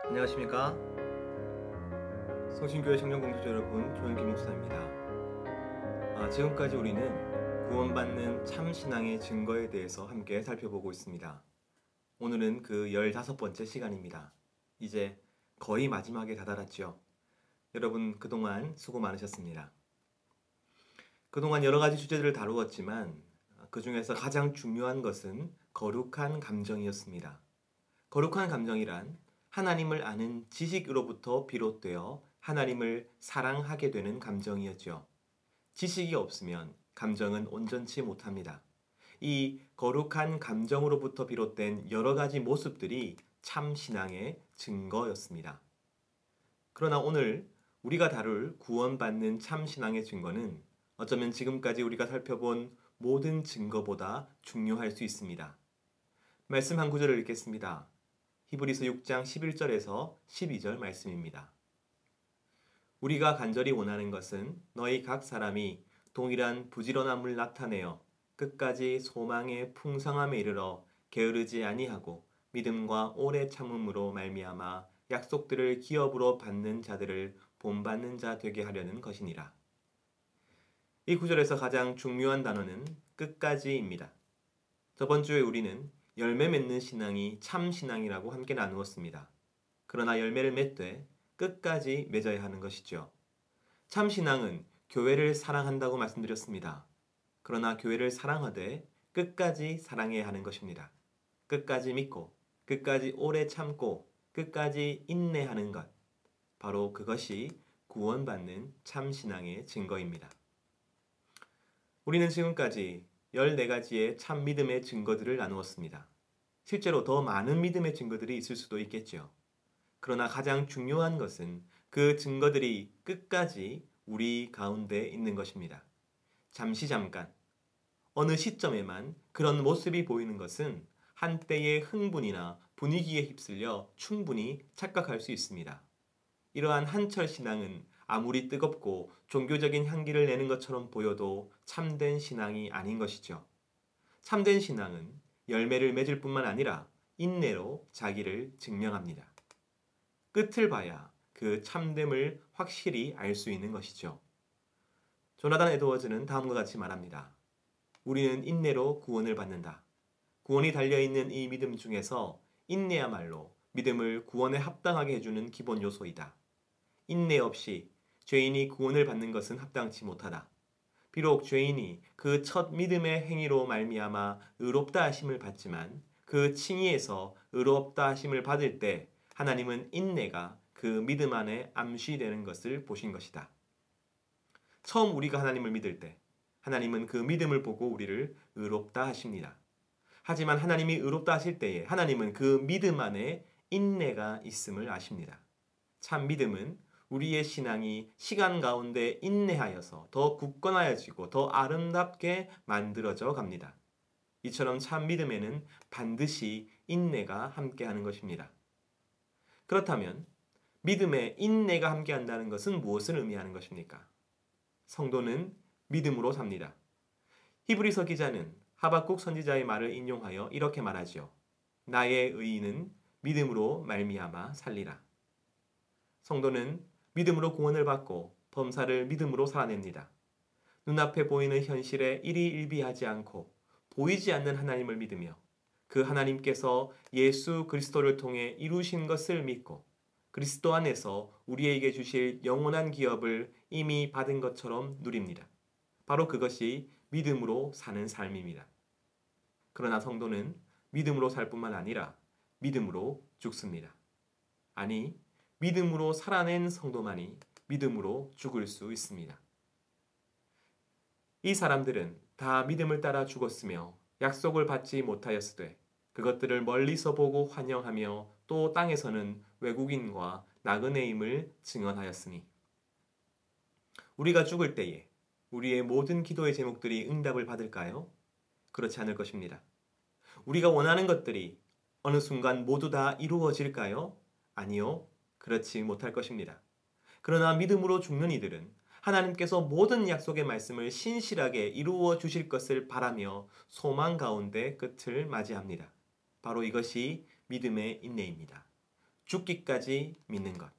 안녕하십니까? 성신교회 청년공동체 여러분, 조현기 목사입니다. 지금까지 우리는 구원받는 참신앙의 증거에 대해서 함께 살펴보고 있습니다. 오늘은 그 15번째 시간입니다. 이제 거의 마지막에 다다랐죠. 여러분 그동안 수고 많으셨습니다. 그동안 여러 가지 주제들을 다루었지만 그 중에서 가장 중요한 것은 거룩한 감정이었습니다. 거룩한 감정이란 하나님을 아는 지식으로부터 비롯되어 하나님을 사랑하게 되는 감정이었죠. 지식이 없으면 감정은 온전치 못합니다. 이 거룩한 감정으로부터 비롯된 여러 가지 모습들이 참 신앙의 증거였습니다. 그러나 오늘 우리가 다룰 구원받는 참 신앙의 증거는 어쩌면 지금까지 우리가 살펴본 모든 증거보다 중요할 수 있습니다. 말씀 한 구절을 읽겠습니다. 히브리서 6장 11절에서 12절 말씀입니다. 우리가 간절히 원하는 것은 너희 각 사람이 동일한 부지런함을 나타내어 끝까지 소망의 풍성함에 이르러 게으르지 아니하고 믿음과 오래 참음으로 말미암아 약속들을 기업으로 받는 자들을 본받는 자 되게 하려는 것이니라. 이 구절에서 가장 중요한 단어는 끝까지입니다. 저번 주에 우리는 열매 맺는 신앙이 참 신앙이라고 함께 나누었습니다. 그러나 열매를 맺되 끝까지 맺어야 하는 것이죠. 참 신앙은 교회를 사랑한다고 말씀드렸습니다. 그러나 교회를 사랑하되 끝까지 사랑해야 하는 것입니다. 끝까지 믿고, 끝까지 오래 참고, 끝까지 인내하는 것. 바로 그것이 구원받는 참 신앙의 증거입니다. 우리는 지금까지 14가지의 참 믿음의 증거들을 나누었습니다. 실제로 더 많은 믿음의 증거들이 있을 수도 있겠죠. 그러나 가장 중요한 것은 그 증거들이 끝까지 우리 가운데 있는 것입니다. 잠깐, 어느 시점에만 그런 모습이 보이는 것은 한때의 흥분이나 분위기에 휩쓸려 충분히 착각할 수 있습니다. 이러한 한철 신앙은 아무리 뜨겁고 종교적인 향기를 내는 것처럼 보여도 참된 신앙이 아닌 것이죠. 참된 신앙은 열매를 맺을 뿐만 아니라 인내로 자기를 증명합니다. 끝을 봐야 그 참됨을 확실히 알 수 있는 것이죠. 조나단 에드워즈는 다음과 같이 말합니다. 우리는 인내로 구원을 받는다. 구원이 달려있는 이 믿음 중에서 인내야말로 믿음을 구원에 합당하게 해주는 기본 요소이다. 인내 없이 죄인이 구원을 받는 것은 합당치 못하다. 비록 죄인이 그 첫 믿음의 행위로 말미암아 의롭다 하심을 받지만 그 칭의에서 의롭다 하심을 받을 때 하나님은 인내가 그 믿음 안에 암시되는 것을 보신 것이다. 처음 우리가 하나님을 믿을 때 하나님은 그 믿음을 보고 우리를 의롭다 하십니다. 하지만 하나님이 의롭다 하실 때에 하나님은 그 믿음 안에 인내가 있음을 아십니다. 참 믿음은 우리의 신앙이 시간 가운데 인내하여서 더 굳건하여지고 더 아름답게 만들어져 갑니다. 이처럼 참 믿음에는 반드시 인내가 함께하는 것입니다. 그렇다면 믿음에 인내가 함께한다는 것은 무엇을 의미하는 것입니까? 성도는 믿음으로 삽니다. 히브리서 기자는 하박국 선지자의 말을 인용하여 이렇게 말하지요. 나의 의인은 믿음으로 말미암아 살리라. 성도는 믿음으로 구원을 받고 범사를 믿음으로 살아냅니다. 눈앞에 보이는 현실에 일희일비하지 않고 보이지 않는 하나님을 믿으며 그 하나님께서 예수 그리스도를 통해 이루신 것을 믿고 그리스도 안에서 우리에게 주실 영원한 기업을 이미 받은 것처럼 누립니다. 바로 그것이 믿음으로 사는 삶입니다. 그러나 성도는 믿음으로 살 뿐만 아니라 믿음으로 죽습니다. 아니, 믿음으로 살아낸 성도만이 믿음으로 죽을 수 있습니다. 이 사람들은 다 믿음을 따라 죽었으며 약속을 받지 못하였으되 그것들을 멀리서 보고 환영하며 또 땅에서는 외국인과 나그네임을 증언하였으니 우리가 죽을 때에 우리의 모든 기도의 제목들이 응답을 받을까요? 그렇지 않을 것입니다. 우리가 원하는 것들이 어느 순간 모두 다 이루어질까요? 아니요. 그렇지 못할 것입니다. 그러나 믿음으로 죽는 이들은 하나님께서 모든 약속의 말씀을 신실하게 이루어 주실 것을 바라며 소망 가운데 끝을 맞이합니다. 바로 이것이 믿음의 인내입니다. 죽기까지 믿는 것,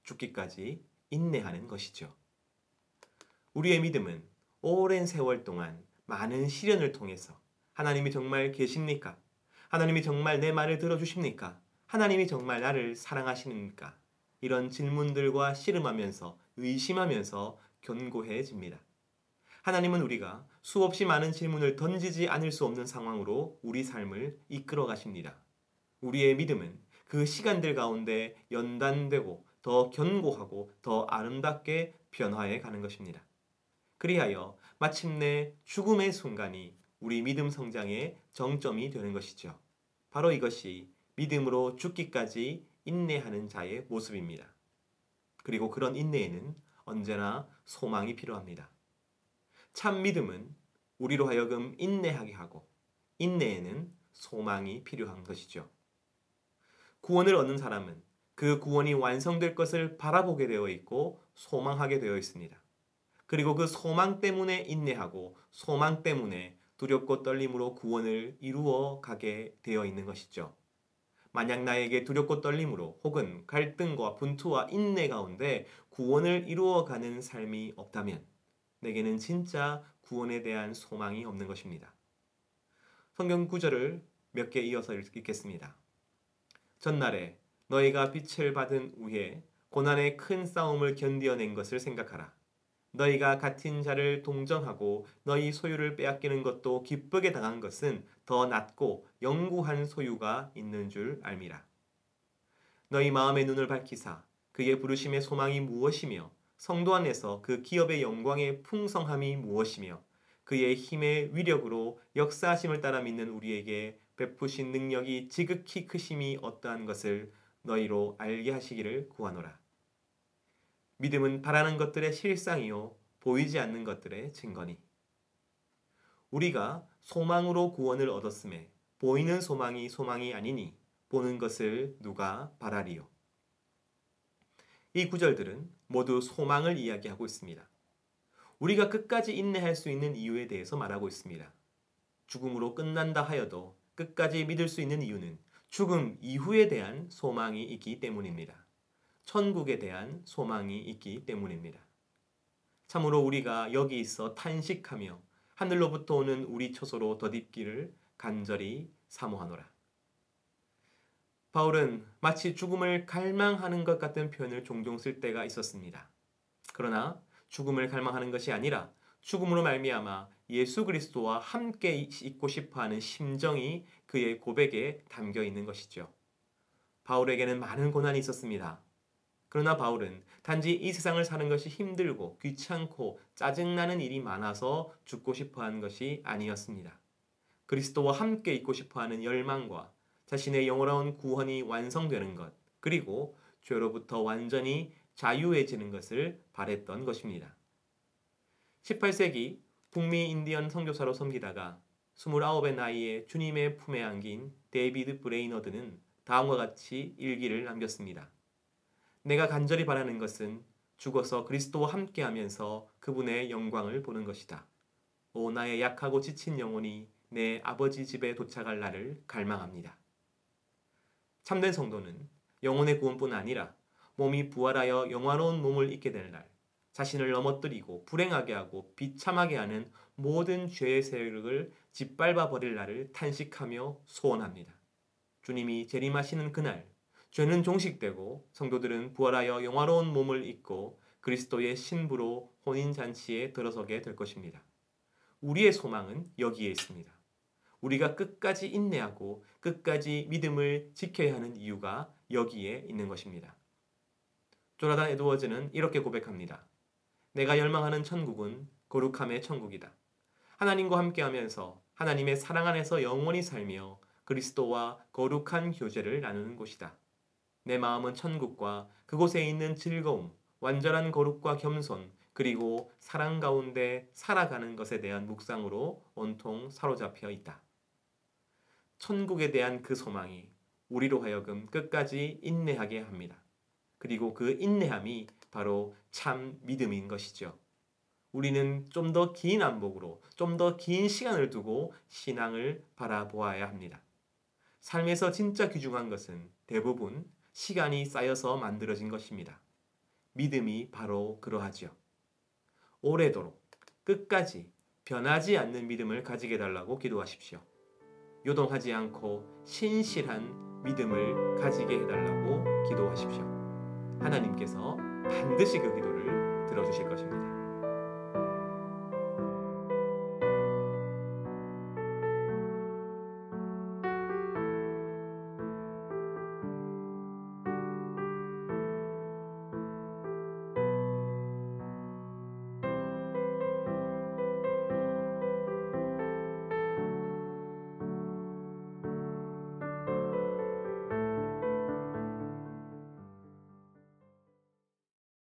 죽기까지 인내하는 것이죠. 우리의 믿음은 오랜 세월 동안 많은 시련을 통해서 하나님이 정말 계십니까? 하나님이 정말 내 말을 들어주십니까? 하나님이 정말 나를 사랑하시니까? 이런 질문들과 씨름하면서 의심하면서 견고해집니다. 하나님은 우리가 수없이 많은 질문을 던지지 않을 수 없는 상황으로 우리 삶을 이끌어 가십니다. 우리의 믿음은 그 시간들 가운데 연단되고 더 견고하고 더 아름답게 변화해 가는 것입니다. 그리하여 마침내 죽음의 순간이 우리 믿음 성장의 정점이 되는 것이죠. 바로 이것이 믿음으로 죽기까지 인내하는 자의 모습입니다. 그리고 그런 인내에는 언제나 소망이 필요합니다. 참 믿음은 우리로 하여금 인내하게 하고 인내에는 소망이 필요한 것이죠. 구원을 얻는 사람은 그 구원이 완성될 것을 바라보게 되어 있고 소망하게 되어 있습니다. 그리고 그 소망 때문에 인내하고 소망 때문에 두렵고 떨림으로 구원을 이루어 가게 되어 있는 것이죠. 만약 나에게 두렵고 떨림으로 혹은 갈등과 분투와 인내 가운데 구원을 이루어가는 삶이 없다면 내게는 진짜 구원에 대한 소망이 없는 것입니다. 성경 구절을 몇 개 이어서 읽겠습니다. 전날에 너희가 빛을 받은 후에 고난의 큰 싸움을 견디어낸 것을 생각하라. 너희가 같은 자를 동정하고 너희 소유를 빼앗기는 것도 기쁘게 당한 것은 더 낫고 영구한 소유가 있는 줄 알미라. 너희 마음의 눈을 밝히사 그의 부르심의 소망이 무엇이며 성도 안에서 그 기업의 영광의 풍성함이 무엇이며 그의 힘의 위력으로 역사하심을 따라 믿는 우리에게 베푸신 능력이 지극히 크심이 어떠한 것을 너희로 알게 하시기를 구하노라. 믿음은 바라는 것들의 실상이요 보이지 않는 것들의 증거니. 우리가 소망으로 구원을 얻었음에 보이는 소망이 소망이 아니니 보는 것을 누가 바라리요. 이 구절들은 모두 소망을 이야기하고 있습니다. 우리가 끝까지 인내할 수 있는 이유에 대해서 말하고 있습니다. 죽음으로 끝난다 하여도 끝까지 믿을 수 있는 이유는 죽음 이후에 대한 소망이 있기 때문입니다. 천국에 대한 소망이 있기 때문입니다. 참으로 우리가 여기 있어 탄식하며 하늘로부터 오는 우리 처소로 덧입기를 간절히 사모하노라. 바울은 마치 죽음을 갈망하는 것 같은 표현을 종종 쓸 때가 있었습니다. 그러나 죽음을 갈망하는 것이 아니라 죽음으로 말미암아 예수 그리스도와 함께 있고 싶어하는 심정이 그의 고백에 담겨 있는 것이죠. 바울에게는 많은 고난이 있었습니다. 그러나 바울은 단지 이 세상을 사는 것이 힘들고 귀찮고 짜증나는 일이 많아서 죽고 싶어하는 것이 아니었습니다. 그리스도와 함께 있고 싶어하는 열망과 자신의 영원한 구원이 완성되는 것, 그리고 죄로부터 완전히 자유해지는 것을 바랬던 것입니다. 18세기 북미 인디언 선교사로 섬기다가 29의 나이에 주님의 품에 안긴 데이비드 브레이너드는 다음과 같이 일기를 남겼습니다. 내가 간절히 바라는 것은 죽어서 그리스도와 함께하면서 그분의 영광을 보는 것이다. 오 나의 약하고 지친 영혼이 내 아버지 집에 도착할 날을 갈망합니다. 참된 성도는 영혼의 구원뿐 아니라 몸이 부활하여 영화로운 몸을 입게 될 날, 자신을 넘어뜨리고 불행하게 하고 비참하게 하는 모든 죄의 세력을 짓밟아 버릴 날을 탄식하며 소원합니다. 주님이 재림하시는 그날, 죄는 종식되고 성도들은 부활하여 영화로운 몸을 입고 그리스도의 신부로 혼인잔치에 들어서게 될 것입니다. 우리의 소망은 여기에 있습니다. 우리가 끝까지 인내하고 끝까지 믿음을 지켜야 하는 이유가 여기에 있는 것입니다. 조나단 에드워즈는 이렇게 고백합니다. 내가 열망하는 천국은 거룩함의 천국이다. 하나님과 함께하면서 하나님의 사랑 안에서 영원히 살며 그리스도와 거룩한 교제를 나누는 곳이다. 내 마음은 천국과 그곳에 있는 즐거움, 완전한 거룩과 겸손, 그리고 사랑 가운데 살아가는 것에 대한 묵상으로 온통 사로잡혀 있다. 천국에 대한 그 소망이 우리로 하여금 끝까지 인내하게 합니다. 그리고 그 인내함이 바로 참 믿음인 것이죠. 우리는 좀 더 긴 안목으로 좀 더 긴 시간을 두고 신앙을 바라보아야 합니다. 삶에서 진짜 귀중한 것은 대부분 시간이 쌓여서 만들어진 것입니다. 믿음이 바로 그러하지요. 오래도록 끝까지 변하지 않는 믿음을 가지게 해달라고 기도하십시오. 요동하지 않고 신실한 믿음을 가지게 해달라고 기도하십시오. 하나님께서 반드시 그 기도를 들어주실 것입니다.